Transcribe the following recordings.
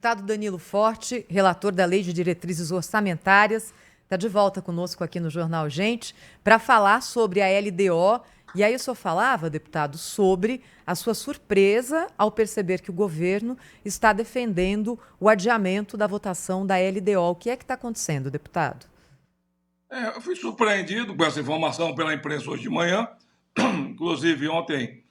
Deputado Danilo Forte, relator da Lei de Diretrizes Orçamentárias, está de volta conosco aqui no Jornal Gente para falar sobre a LDO. E aí o senhor falava, deputado, sobre a sua surpresa ao perceber que o governo está defendendo o adiamento da votação da LDO. O que é que está acontecendo, deputado? Eu fui surpreendido com essa informação pela imprensa hoje de manhã. Inclusive, ontem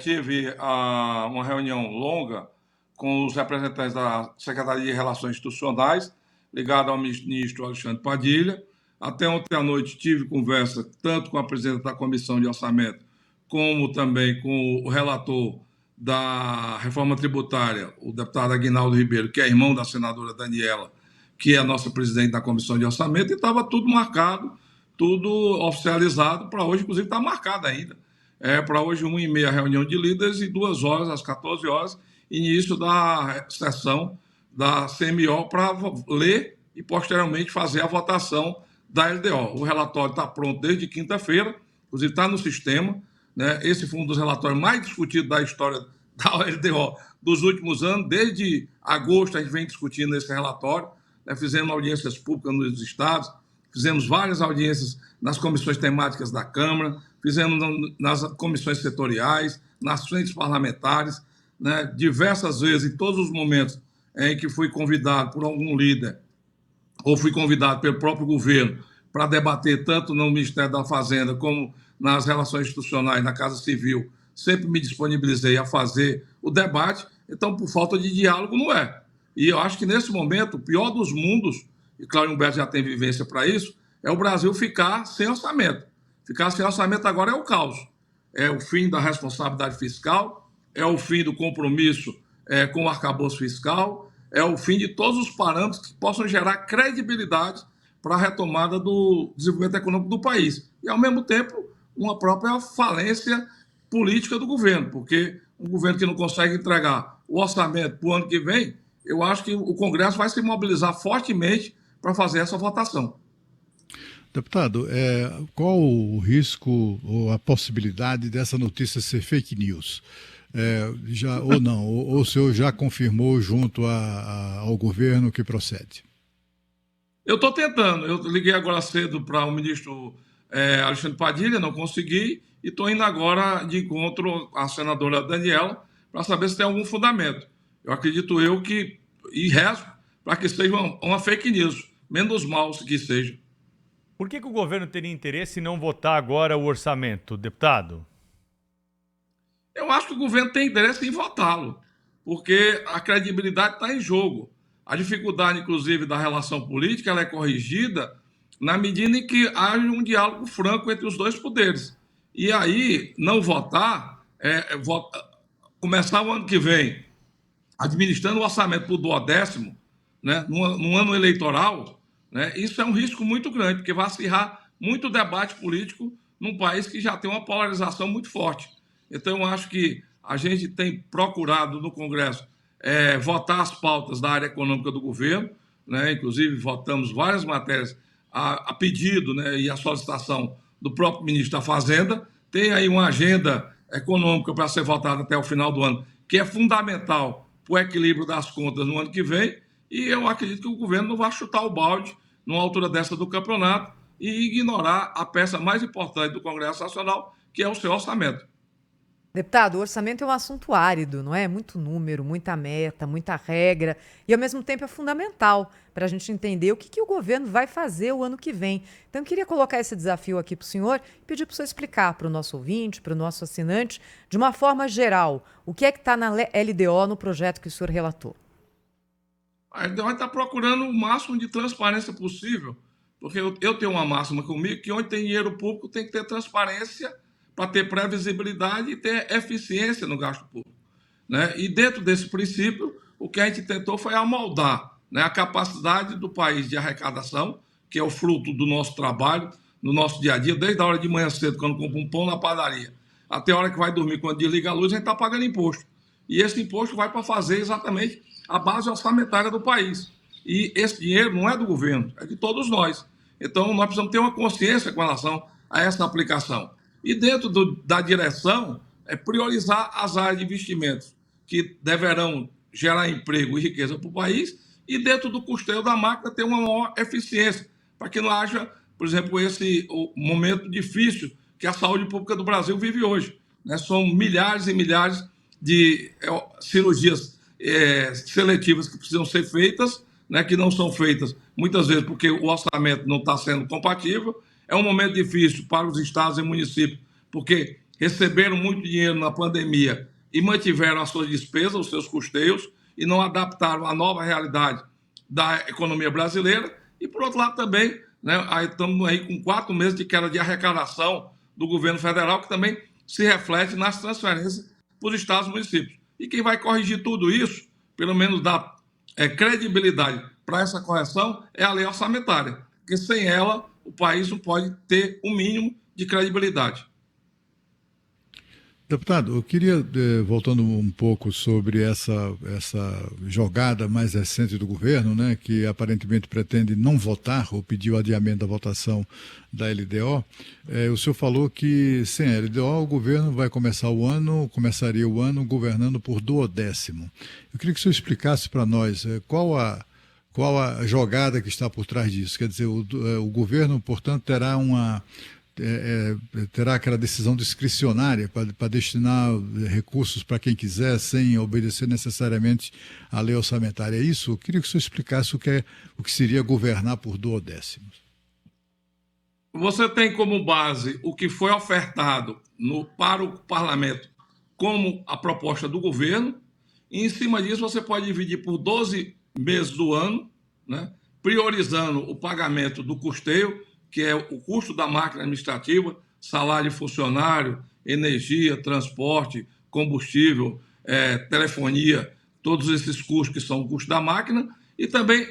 tive uma reunião longa com os representantes da Secretaria de Relações Institucionais, ligado ao ministro Alexandre Padilha. Até ontem à noite tive conversa tanto com a presidenta da Comissão de Orçamento, como também com o relator da reforma tributária, o deputado Aguinaldo Ribeiro, que é irmão da senadora Daniela, que é a nossa presidente da Comissão de Orçamento, e estava tudo marcado, tudo oficializado para hoje, inclusive está marcado ainda. Para hoje, 1h30 a reunião de líderes e 2 horas, às 14 horas, início da sessão da CMO para ler e, posteriormente, fazer a votação da LDO. O relatório está pronto desde quinta-feira, inclusive está no sistema, né? Esse foi um dos relatórios mais discutidos da história da LDO dos últimos anos. Desde agosto a gente vem discutindo esse relatório, né? Fizemos audiências públicas nos estados, fizemos várias audiências nas comissões temáticas da Câmara, fizemos nas comissões setoriais, nas frentes parlamentares, né? Diversas vezes, em todos os momentos em que fui convidado por algum líder ou fui convidado pelo próprio governo para debater tanto no Ministério da Fazenda como nas relações institucionais, na Casa Civil, sempre me disponibilizei a fazer o debate. Então, por falta de diálogo, não é. E eu acho que, nesse momento, o pior dos mundos, e Cláudio Humberto já tem vivência para isso, é o Brasil ficar sem orçamento. Ficar sem orçamento agora é o caos. É o fim da responsabilidade fiscal, é o fim do compromisso com o arcabouço fiscal, é o fim de todos os parâmetros que possam gerar credibilidade para a retomada do desenvolvimento econômico do país. E, ao mesmo tempo, uma própria falência política do governo, porque um governo que não consegue entregar o orçamento para o ano que vem, eu acho que o Congresso vai se mobilizar fortemente para fazer essa votação. Deputado, qual o risco ou a possibilidade dessa notícia ser fake news? Ou não? Ou o senhor já confirmou junto ao governo que procede? Eu estou tentando. Eu liguei agora cedo para o ministro Alexandre Padilha, não consegui, e estou indo agora de encontro à senadora Daniela para saber se tem algum fundamento. Eu acredito e rezo para que seja uma fake news, menos mal que seja. Por que o governo teria interesse em não votar agora o orçamento, deputado? Eu acho que o governo tem interesse em votá-lo, porque a credibilidade está em jogo. A dificuldade, inclusive, da relação política ela é corrigida na medida em que haja um diálogo franco entre os dois poderes. E aí, não votar, começar o ano que vem administrando o orçamento para o 10º, né, num ano eleitoral, né, isso é um risco muito grande, porque vai acirrar muito debate político num país que já tem uma polarização muito forte. Então, eu acho que a gente tem procurado no Congresso votar as pautas da área econômica do governo, né? Inclusive votamos várias matérias a pedido, né, e a solicitação do próprio ministro da Fazenda. Tem aí uma agenda econômica para ser votada até o final do ano, que é fundamental para o equilíbrio das contas no ano que vem, e eu acredito que o governo não vai chutar o balde numa altura dessa do campeonato e ignorar a peça mais importante do Congresso Nacional, que é o seu orçamento. Deputado, o orçamento é um assunto árido, não é? Muito número, muita meta, muita regra, e ao mesmo tempo é fundamental para a gente entender o que o governo vai fazer o ano que vem. Então, eu queria colocar esse desafio aqui para o senhor e pedir para o senhor explicar para o nosso ouvinte, para o nosso assinante, de uma forma geral, o que é que está na LDO, no projeto que o senhor relatou. A LDO está procurando o máximo de transparência possível, porque eu tenho uma máxima comigo que onde tem dinheiro público tem que ter transparência para ter previsibilidade e ter eficiência no gasto público, né? E dentro desse princípio, o que a gente tentou foi amoldar, né, a capacidade do país de arrecadação, que é o fruto do nosso trabalho, no nosso dia a dia, desde a hora de manhã cedo, quando compra um pão na padaria, até a hora que vai dormir, quando desliga a luz, a gente está pagando imposto. E esse imposto vai para fazer exatamente a base orçamentária do país. E esse dinheiro não é do governo, é de todos nós. Então, nós precisamos ter uma consciência com relação a essa aplicação. E dentro da direção, priorizar as áreas de investimentos que deverão gerar emprego e riqueza para o país, e dentro do custeio da máquina ter uma maior eficiência, para que não haja, por exemplo, o momento difícil que a saúde pública do Brasil vive hoje. Né? São milhares e milhares de cirurgias seletivas que precisam ser feitas, né, que não são feitas muitas vezes porque o orçamento não está sendo compatível. É um momento difícil para os estados e municípios, porque receberam muito dinheiro na pandemia e mantiveram as suas despesas, os seus custeios, e não adaptaram à nova realidade da economia brasileira. E, por outro lado, também, né, estamos aí com 4 meses de queda de arrecadação do governo federal, que também se reflete nas transferências para os estados e municípios. E quem vai corrigir tudo isso, pelo menos dar credibilidade para essa correção, é a lei orçamentária, porque sem ela o país não pode ter o mínimo de credibilidade. Deputado, eu queria, voltando um pouco sobre essa jogada mais recente do governo, né, que aparentemente pretende não votar ou pedir o adiamento da votação da LDO. O senhor falou que sem a LDO o governo começaria o ano governando por duodécimo. Eu queria que o senhor explicasse para nós qual a jogada que está por trás disso. Quer dizer, o governo, portanto, terá aquela decisão discricionária para destinar recursos para quem quiser, sem obedecer necessariamente à lei orçamentária. É isso? Eu queria que o senhor explicasse o que seria governar por duodécimos. Você tem como base o que foi ofertado para o parlamento como a proposta do governo, e em cima disso você pode dividir por 12 meses do ano, né, priorizando o pagamento do custeio, que é o custo da máquina administrativa, salário de funcionário, energia, transporte, combustível, telefonia, todos esses custos que são o custo da máquina, e também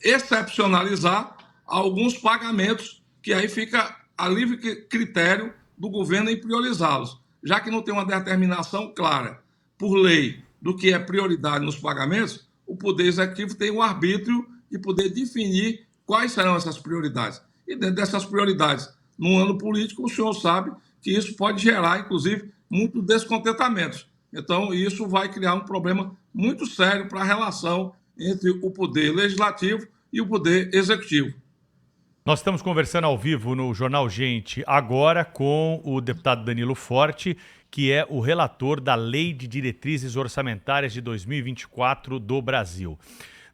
excepcionalizar alguns pagamentos, que aí fica a livre critério do governo em priorizá-los, já que não tem uma determinação clara, por lei, do que é prioridade nos pagamentos. O Poder Executivo tem o arbítrio de poder definir quais serão essas prioridades. E dentro dessas prioridades, no ano político, o senhor sabe que isso pode gerar, inclusive, muitos descontentamentos. Então, isso vai criar um problema muito sério para a relação entre o Poder Legislativo e o Poder Executivo. Nós estamos conversando ao vivo no Jornal Gente agora com o deputado Danilo Forte, que é o relator da Lei de Diretrizes Orçamentárias de 2024 do Brasil.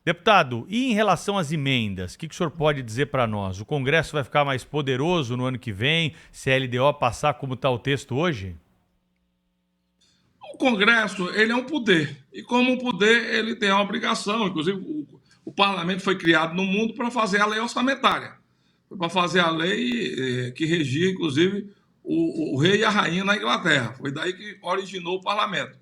Deputado, e em relação às emendas, o que o senhor pode dizer para nós? O Congresso vai ficar mais poderoso no ano que vem, se a LDO passar como está o texto hoje? O Congresso, ele é um poder, e como um poder, ele tem a obrigação, inclusive o parlamento foi criado no mundo para fazer a lei orçamentária, para fazer a lei que regia, inclusive, o rei e a rainha na Inglaterra. Foi daí que originou o parlamento.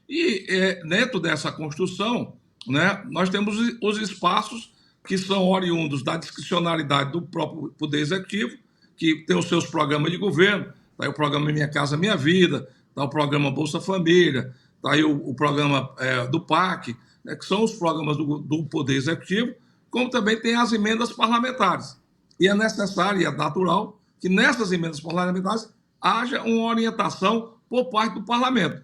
E dentro dessa construção, né, nós temos os espaços que são oriundos da discricionalidade do próprio Poder Executivo, que tem os seus programas de governo. Está aí o programa Minha Casa Minha Vida, está o programa Bolsa Família, está aí o programa do PAC, né, que são os programas do Poder Executivo, como também tem as emendas parlamentares. E é necessário e é natural que nessas emendas parlamentares haja uma orientação por parte do parlamento.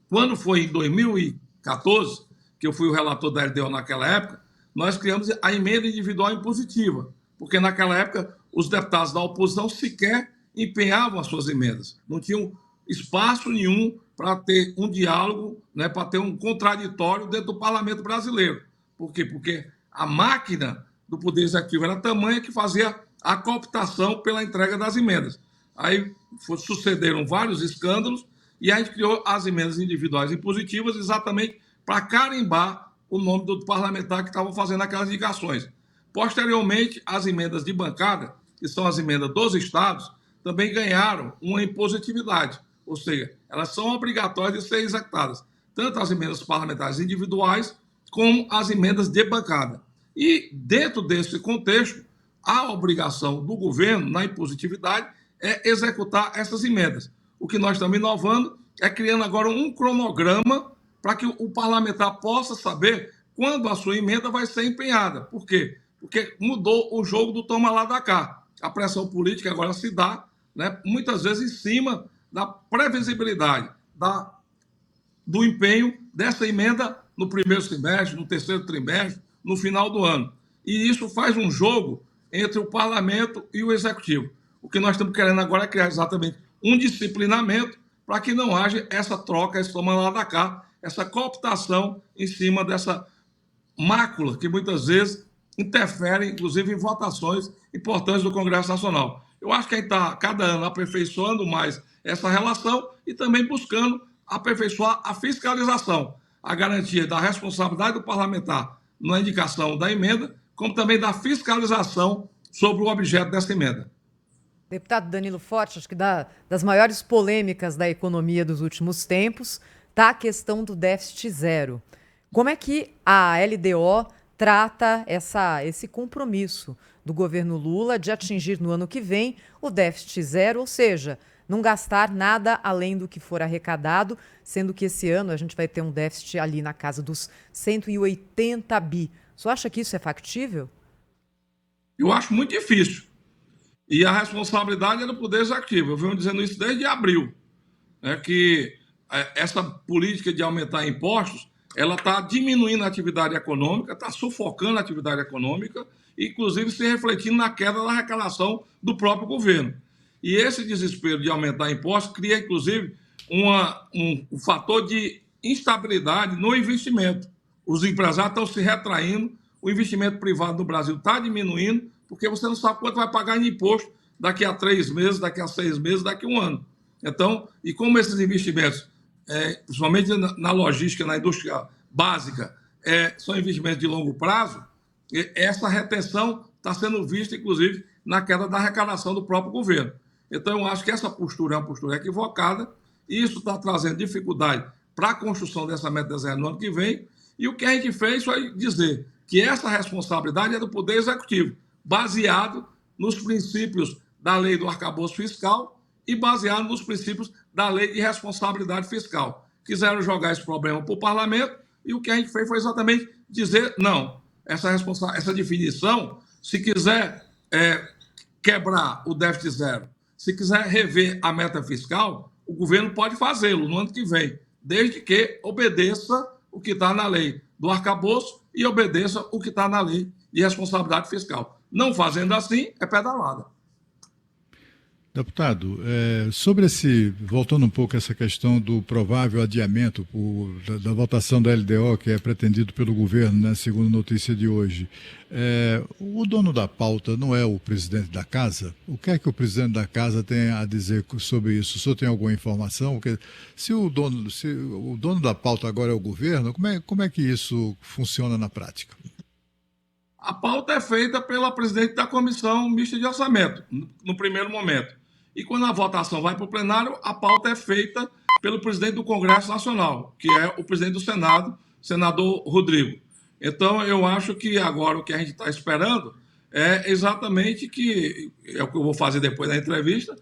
Quando foi em 2014, que eu fui o relator da LDO naquela época, nós criamos a emenda individual impositiva, porque naquela época os deputados da oposição sequer empenhavam as suas emendas, não tinham espaço nenhum para ter um diálogo, né, para ter um contraditório dentro do parlamento brasileiro. Por quê? Porque a máquina do Poder Executivo era tamanha que fazia a cooptação pela entrega das emendas. Aí sucederam vários escândalos e a gente criou as emendas individuais impositivas exatamente para carimbar o nome do parlamentar que estava fazendo aquelas indicações. Posteriormente, as emendas de bancada, que são as emendas dos estados, também ganharam uma impositividade, ou seja, elas são obrigatórias de ser executadas, tanto as emendas parlamentares individuais como as emendas de bancada. E, dentro desse contexto, a obrigação do governo, na impositividade, é executar essas emendas. O que nós estamos inovando é criando agora um cronograma para que o parlamentar possa saber quando a sua emenda vai ser empenhada. Por quê? Porque mudou o jogo do toma lá da cá. A pressão política agora se dá, né, muitas vezes em cima da previsibilidade do empenho dessa emenda no primeiro semestre, no terceiro trimestre, no final do ano. E isso faz um jogo entre o parlamento e o executivo. O que nós estamos querendo agora é criar exatamente um disciplinamento para que não haja essa troca, esse toma lá da cá, essa cooptação em cima dessa mácula que muitas vezes interfere, inclusive, em votações importantes do Congresso Nacional. Eu acho que a gente está, cada ano, aperfeiçoando mais essa relação e também buscando aperfeiçoar a fiscalização, a garantia da responsabilidade do parlamentar na indicação da emenda, como também da fiscalização sobre o objeto dessa emenda. Deputado Danilo Forte, acho que das maiores polêmicas da economia dos últimos tempos está a questão do déficit zero. Como é que a LDO trata esse compromisso do governo Lula de atingir no ano que vem o déficit zero, ou seja, não gastar nada além do que for arrecadado, sendo que esse ano a gente vai ter um déficit ali na casa dos 180 bi. Você acha que isso é factível? Eu acho muito difícil. E a responsabilidade é do Poder Executivo. Eu venho dizendo isso desde abril, né, que essa política de aumentar impostos, ela está diminuindo a atividade econômica, está sufocando a atividade econômica, inclusive se refletindo na queda da arrecadação do próprio governo. E esse desespero de aumentar impostos cria, inclusive, um fator de instabilidade no investimento. Os empresários estão se retraindo, o investimento privado no Brasil está diminuindo, porque você não sabe quanto vai pagar em imposto daqui a 3 meses, daqui a 6 meses, daqui a 1 ano. Então, e como esses investimentos, principalmente na logística, na indústria básica, são investimentos de longo prazo, essa retenção está sendo vista, inclusive, na queda da arrecadação do próprio governo. Então, eu acho que essa postura é uma postura equivocada, e isso está trazendo dificuldade para a construção dessa meta zero no ano que vem, e o que a gente fez foi dizer que essa responsabilidade é do Poder Executivo, baseado nos princípios da lei do arcabouço fiscal e baseado nos princípios da lei de responsabilidade fiscal. Quiseram jogar esse problema para o parlamento e o que a gente fez foi exatamente dizer, não, essa definição, se quiser quebrar o déficit zero, se quiser rever a meta fiscal, o governo pode fazê-lo no ano que vem, desde que obedeça o que está na lei do arcabouço e obedeça o que está na lei de responsabilidade fiscal. Não fazendo assim, é pedalada. Deputado, voltando um pouco a essa questão do provável adiamento da votação da LDO, que é pretendido pelo governo, né, segundo a notícia de hoje, o dono da pauta não é o presidente da casa? O que é que o presidente da casa tem a dizer sobre isso? O senhor tem alguma informação? Porque se o dono da pauta agora é o governo, como é que isso funciona na prática? A pauta é feita pela presidente da Comissão Mista de Orçamento, no primeiro momento. E quando a votação vai para o plenário, a pauta é feita pelo presidente do Congresso Nacional, que é o presidente do Senado, senador Rodrigo. Então, eu acho que agora o que a gente está esperando é exatamente que, é o que eu vou fazer depois da entrevista,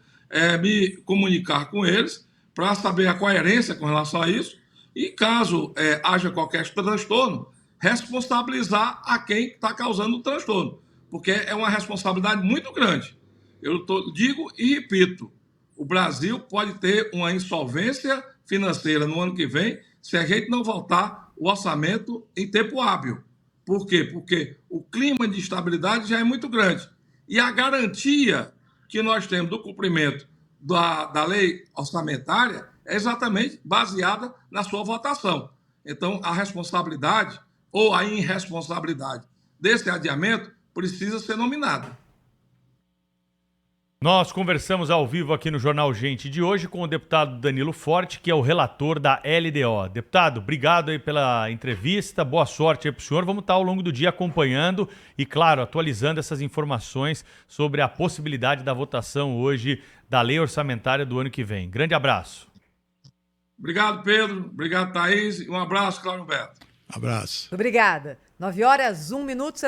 me comunicar com eles para saber a coerência com relação a isso e, caso haja qualquer transtorno, responsabilizar a quem está causando o transtorno, porque é uma responsabilidade muito grande. Eu digo e repito, o Brasil pode ter uma insolvência financeira no ano que vem se a gente não voltar o orçamento em tempo hábil. Por quê? Porque o clima de estabilidade já é muito grande. E a garantia que nós temos do cumprimento da lei orçamentária é exatamente baseada na sua votação. Então, a responsabilidade ou a irresponsabilidade desse adiamento precisa ser nominada. Nós conversamos ao vivo aqui no Jornal Gente de hoje com o deputado Danilo Forte, que é o relator da LDO. Deputado, obrigado aí pela entrevista, boa sorte aí para o senhor. Vamos estar ao longo do dia acompanhando e, claro, atualizando essas informações sobre a possibilidade da votação hoje da lei orçamentária do ano que vem. Grande abraço. Obrigado, Pedro. Obrigado, Thaís. Um abraço, Cláudio Beto. Abraço. Obrigada. 9 horas, 1 minuto.